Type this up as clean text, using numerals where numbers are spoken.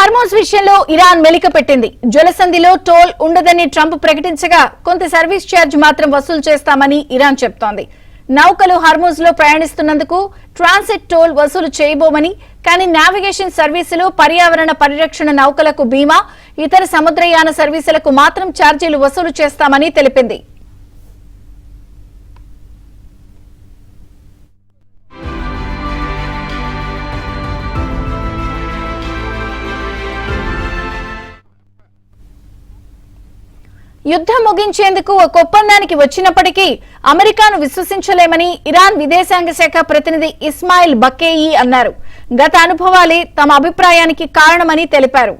Hormuz విషయంలో Iran మెలిక పెట్టింది. జలసంధిలో toll ఉండదని ట్రంప్ ప్రకటించగా కొంత సర్వీస్ ఛార్జ్ మాత్రం వసూలు చేస్తామని ఇరాన్ చెప్తోంది. నౌకలు హార్మోజ్ లో ప్రయాణిస్తున్నందుకు ట్రాన్సిట్ టోల్ వసూలు చేయబోమని, కానీ నావిగేషన్ సర్వీసులు, పర్యావరణ పరిరక్షణ నౌకలకు బీమా, ఇతర సముద్రయాన సర్వీసులకు మాత్రం ఛార్జీలు వసూలు చేస్తామని తెలిపింది. యుద్ధం ముగించేందుకు ఒక ఒప్పందానికి వచ్చినప్పటికీ అమెరికాను విశ్వసించలేమని ఇరాన్ విదేశాంగ శాఖ ప్రతినిధి ఇస్మాయిల్ బకేయి అన్నారు. గత అనుభవాలే తమ అభిప్రాయానికి కారణమని తెలిపారు.